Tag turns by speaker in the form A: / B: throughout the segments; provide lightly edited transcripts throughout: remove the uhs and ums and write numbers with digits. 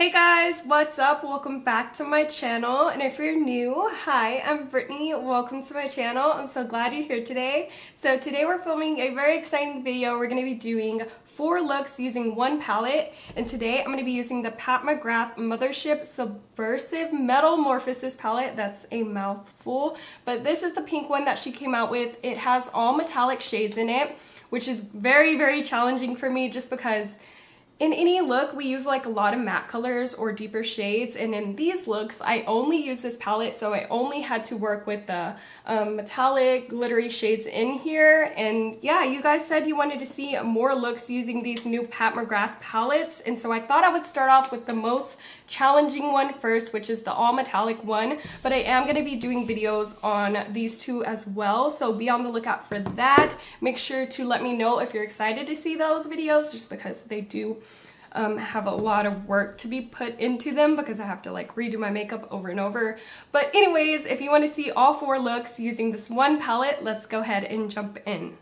A: Hey guys, what's up? Welcome back to my channel, and if you're new, hi, I'm Brittany. Welcome to my channel. I'm so glad you're here today. So today we're filming a very exciting video. We're going to be doing 4 looks using one palette, and today I'm going to be using the McGrath Subversive Metalmorphosis palette. That's a mouthful, but this is the pink one that she came out with. It has all metallic shades in it, which is very challenging for me just because in any look, we use like a lot of matte colors or deeper shades, and in these looks, I only use this palette, so I only had to work with the metallic, glittery shades in here. And yeah, you guys said you wanted to see more looks using these new McGrath palettes, and so I thought I would start off with the most challenging one first, which is the all metallic one, but I am going to be doing videos on these two as well, so be on the lookout for that. Make sure to let me know if you're excited to see those videos, just because they do have a lot of work to be put into them because I have to like redo my makeup over and over. But anyways, if you want to see all 4 looks using this one palette, let's go ahead and jump in.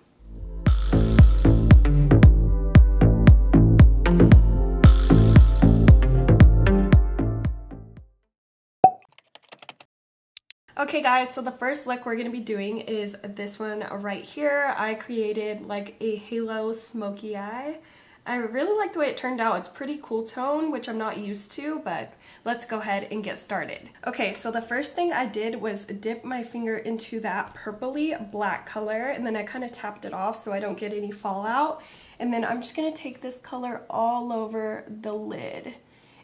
A: Okay guys, so the first look we're going to be doing is this one right here. I created like a halo smoky eye. I really like the way it turned out. It's pretty cool tone, which I'm not used to, but let's go ahead and get started. Okay, so the first thing I did was dip my finger into that purpley black color, and then I kind of tapped it off so I don't get any fallout. And then I'm just going to take this color all over the lid.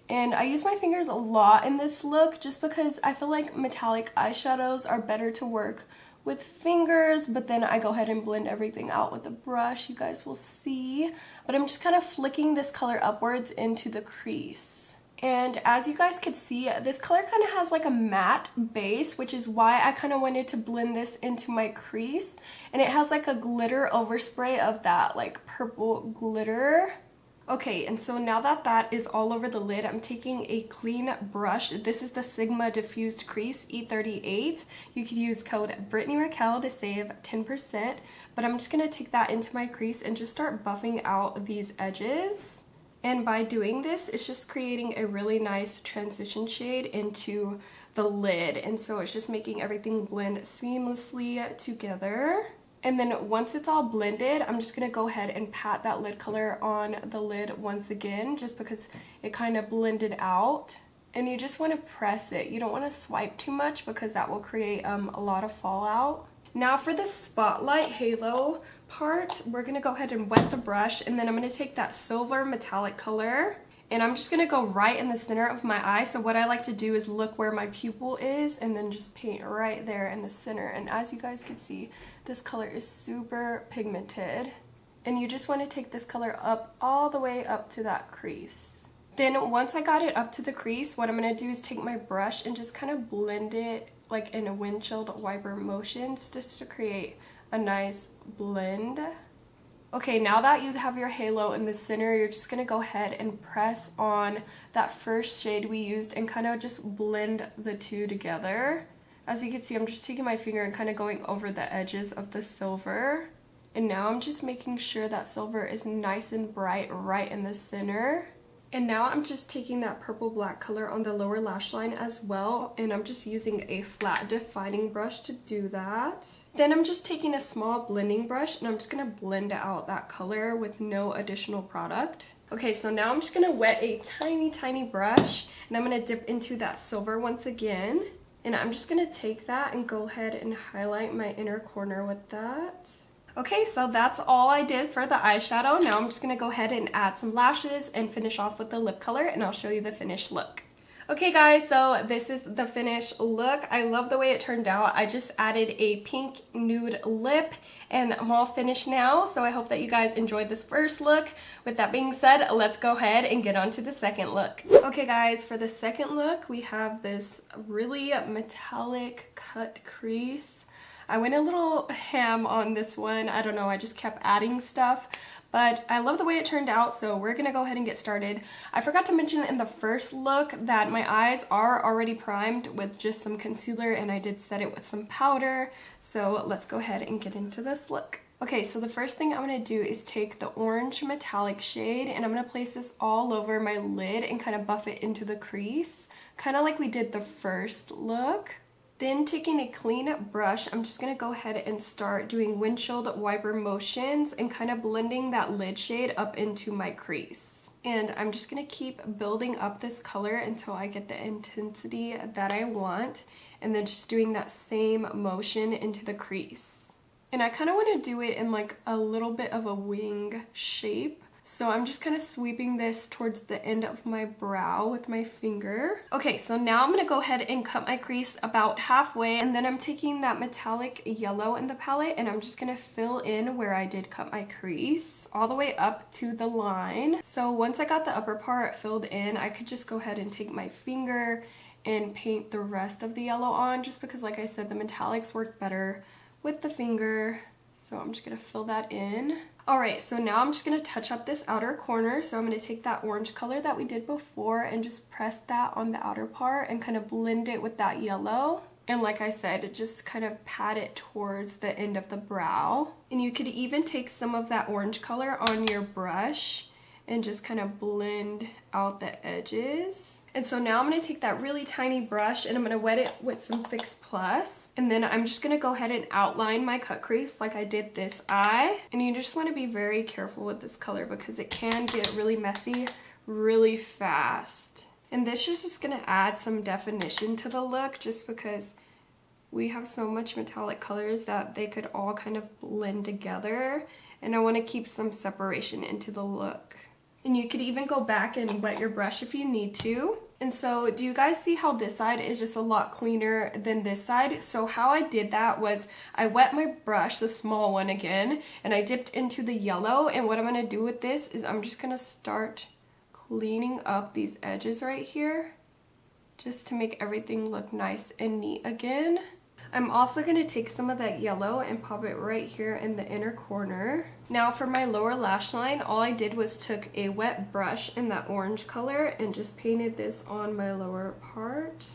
A: And I use my fingers a lot in this look just because I feel like metallic eyeshadows are better to work with fingers, but then I go ahead and blend everything out with a brush, you guys will see. But I'm just kind of flicking this color upwards into the crease. And as you guys could see, this color kind of has like a matte base, which is why I kind of wanted to blend this into my crease. And it has like a glitter overspray of that like purple glitter. Okay, and so now that that is all over the lid, I'm taking a clean brush. This is the Sigma Diffused Crease E38. You could use code BritanyRaquell to save 10%, but I'm just going to take that into my crease and just start buffing out these edges. And by doing this, it's just creating a really nice transition shade into the lid, and so it's just making everything blend seamlessly together. And then once it's all blended, I'm just going to go ahead and pat that lid color on the lid once again, just because it kind of blended out. And you just want to press it. You don't want to swipe too much because that will create a lot of fallout. Now for the spotlight halo part, we're going to go ahead and wet the brush, and then I'm going to take that silver metallic color. And I'm just going to go right in the center of my eye. So what I like to do is look where my pupil is and then just paint right there in the center. And as you guys can see, this color is super pigmented. And you just want to take this color up all the way up to that crease. Then once I got it up to the crease, what I'm going to do is take my brush and just kind of blend it like in a windshield wiper motions just to create a nice blend. Okay, now that you have your halo in the center, you're just going to go ahead and press on that first shade we used and kind of just blend the two together. As you can see, I'm just taking my finger and kind of going over the edges of the silver. And now I'm just making sure that silver is nice and bright right in the center. And now I'm just taking that purple black color on the lower lash line as well, and I'm just using a flat defining brush to do that. Then I'm just taking a small blending brush and I'm just going to blend out that color with no additional product. Okay, so now I'm just going to wet a tiny brush, and I'm going to dip into that silver once again. And I'm just going to take that and go ahead and highlight my inner corner with that. Okay, so that's all I did for the eyeshadow. Now I'm just going to go ahead and add some lashes and finish off with the lip color, and I'll show you the finished look. Okay guys, so this is the finished look. I love the way it turned out. I just added a pink nude lip and I'm all finished now, so I hope that you guys enjoyed this first look. With that being said, let's go ahead and get on to the second look. Okay guys, for the second look, we have this really metallic cut crease. I went a little ham on this one. I don't know, I just kept adding stuff, but I love the way it turned out, so we're gonna go ahead and get started. I forgot to mention in the first look that my eyes are already primed with just some concealer, and I did set it with some powder, so let's go ahead and get into this look. Okay, so the first thing I'm going to do is take the orange metallic shade and I'm going to place this all over my lid and kind of buff it into the crease, kind of like we did the first look. Then taking a clean brush, I'm just going to go ahead and start doing windshield wiper motions and kind of blending that lid shade up into my crease. And I'm just going to keep building up this color until I get the intensity that I want, and then just doing that same motion into the crease. And I kind of want to do it in like a little bit of a wing shape. So I'm just kind of sweeping this towards the end of my brow with my finger. Okay, so now I'm going to go ahead and cut my crease about halfway. And then I'm taking that metallic yellow in the palette and I'm just going to fill in where I did cut my crease all the way up to the line. So once I got the upper part filled in, I could just go ahead and take my finger and paint the rest of the yellow on, just because like I said, the metallics work better with the finger. So I'm just gonna fill that in. All right, so now I'm just gonna touch up this outer corner. So I'm gonna take that orange color that we did before and just press that on the outer part and kind of blend it with that yellow. And like I said, just kind of pat it towards the end of the brow. And you could even take some of that orange color on your brush and just kind of blend out the edges. And so now I'm going to take that really tiny brush and I'm going to wet it with some Fix Plus. And then I'm just going to go ahead and outline my cut crease like I did this eye. And you just want to be very careful with this color because it can get really messy really fast. And this is just going to add some definition to the look, just because we have so much metallic colors that they could all kind of blend together. And I want to keep some separation into the look. And you could even go back and wet your brush if you need to. And so do you guys see how this side is just a lot cleaner than this side? So how I did that was I wet my brush, the small one again, and I dipped into the yellow. And what I'm going to do with this is I'm just going to start cleaning up these edges right here, just to make everything look nice and neat again. I'm also going to take some of that yellow and pop it right here in the inner corner. Now for my lower lash line, all I did was took a wet brush in that orange color and just painted this on my lower part.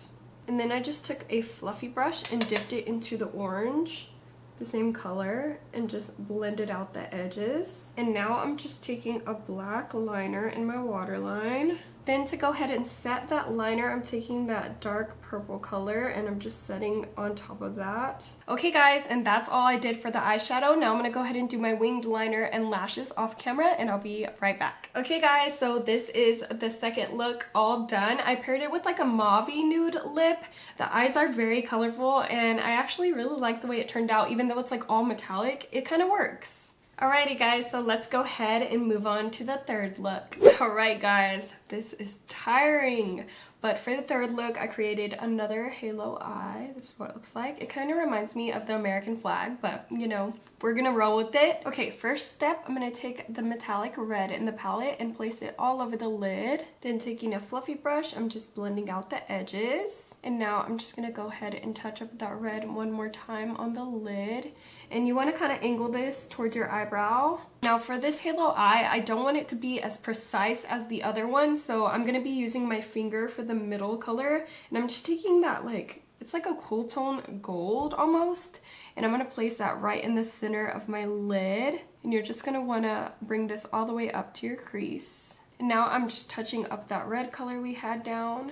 A: And then I just took a fluffy brush and dipped it into the orange, the same color, and just blended out the edges. And now I'm just taking a black liner in my waterline. Then to go ahead and set that liner, I'm taking that dark purple color and I'm just setting on top of that. Okay guys, and that's all I did for the eyeshadow. Now I'm going to go ahead and do my winged liner and lashes off camera and I'll be right back. Okay guys, so this is the second look all done. I paired it with like a mauve-y nude lip. The eyes are very colorful and I actually really like the way it turned out. Even though it's like all metallic, it kind of works. Alrighty guys, so let's go ahead and move on to the third look. Alright guys, this is tiring, but for the third look I created another halo eye. This is what it looks like. It kind of reminds me of the American flag, but you know, we're gonna roll with it. Okay, first step, I'm gonna take the metallic red in the palette and place it all over the lid. Then taking a fluffy brush, I'm just blending out the edges. And now I'm just gonna go ahead and touch up that red one more time on the lid. And you want to kind of angle this towards your eyebrow. Now for this halo eye, I don't want it to be as precise as the other one, so I'm going to be using my finger for the middle color. And I'm just taking that, like, it's like a cool tone gold almost. And I'm going to place that right in the center of my lid. And you're just going to want to bring this all the way up to your crease. And now I'm just touching up that red color we had down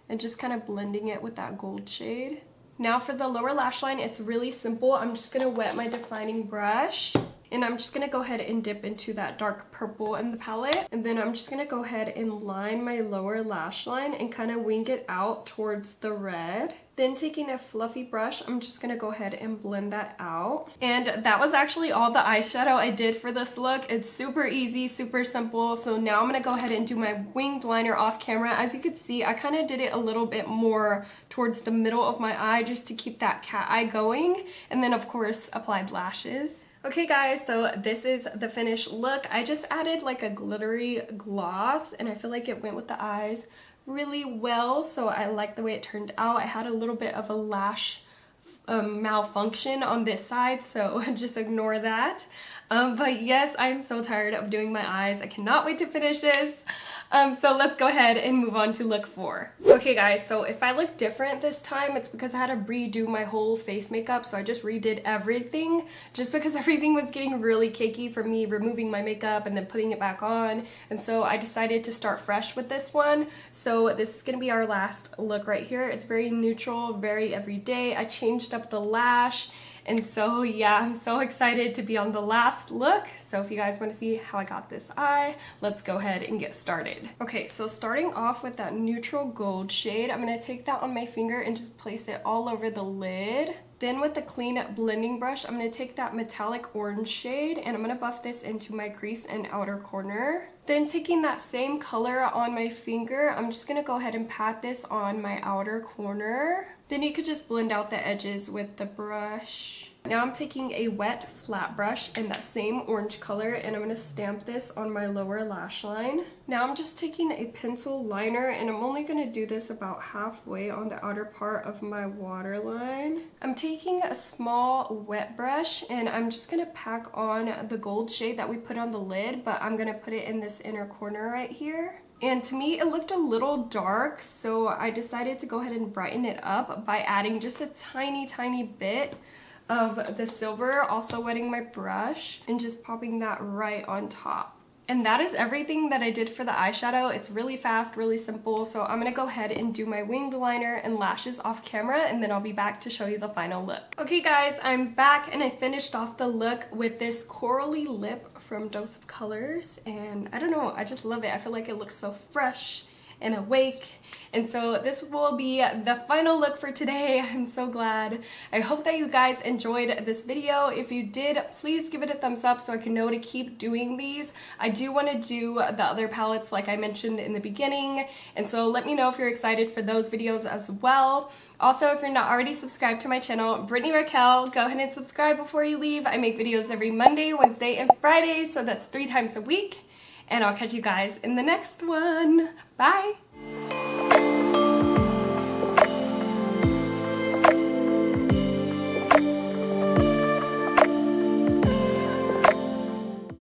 A: and just kind of blending it with that gold shade. Now for the lower lash line, it's really simple. I'm just going to wet my defining brush and I'm just going to go ahead and dip into that dark purple in the palette. And then I'm just going to go ahead and line my lower lash line and kind of wing it out towards the red. Then taking a fluffy brush, I'm just going to go ahead and blend that out. And that was actually all the eyeshadow I did for this look. It's super easy, super simple. So now I'm going to go ahead and do my winged liner off camera. As you can see, I kind of did it a little bit more towards the middle of my eye just to keep that cat eye going. And then of course applied lashes. Okay guys, so this is the finished look. I just added like a glittery gloss and I feel like it went with the eyes really well, so I like the way it turned out. I had a little bit of a lash malfunction on this side, so just ignore that. But yes, I'm so tired of doing my eyes. I cannot wait to finish this. So let's go ahead and move on to look 4. Okay guys, so if I look different this time, it's because I had to redo my whole face makeup. So I just redid everything just because everything was getting really cakey from me removing my makeup and then putting it back on. And so I decided to start fresh with this one. So this is gonna be our last look right here. It's very neutral, very everyday. I changed up the lash. And so yeah, I'm so excited to be on the last look. So if you guys want to see how I got this eye, let's go ahead and get started. Okay, so starting off with that neutral gold shade, I'm going to take that on my finger and just place it all over the lid. Then with the clean blending brush, I'm going to take that metallic orange shade and I'm going to buff this into my crease and outer corner. Then taking that same color on my finger, I'm just going to go ahead and pat this on my outer corner. Then you could just blend out the edges with the brush. Now I'm taking a wet flat brush in that same orange color and I'm going to stamp this on my lower lash line. Now I'm just taking a pencil liner and I'm only going to do this about halfway on the outer part of my waterline. I'm taking a small wet brush and I'm just going to pack on the gold shade that we put on the lid, but I'm going to put it in this inner corner right here. And to me, it looked a little dark, so I decided to go ahead and brighten it up by adding just a tiny bit of the silver, also wetting my brush and just popping that right on top. And that is everything that I did for the eyeshadow. It's really fast, really simple. So I'm gonna go ahead and do my winged liner and lashes off camera and then I'll be back to show you the final look. Okay guys, I'm back and I finished off the look with this corally lip from Dose of Colors. And I don't know, I just love it. I feel like it looks so fresh and awake. And so this will be the final look for today. I'm so glad. I hope that you guys enjoyed this video. If you did, please give it a thumbs up so I can know to keep doing these. I do want to do the other palettes like I mentioned in the beginning. And so let me know if you're excited for those videos as well. Also, if you're not already subscribed to my channel, BritanyRaquell, go ahead and subscribe before you leave. I make videos every Monday, Wednesday, and Friday, so that's 3 times a week. And I'll catch you guys in the next one. Bye!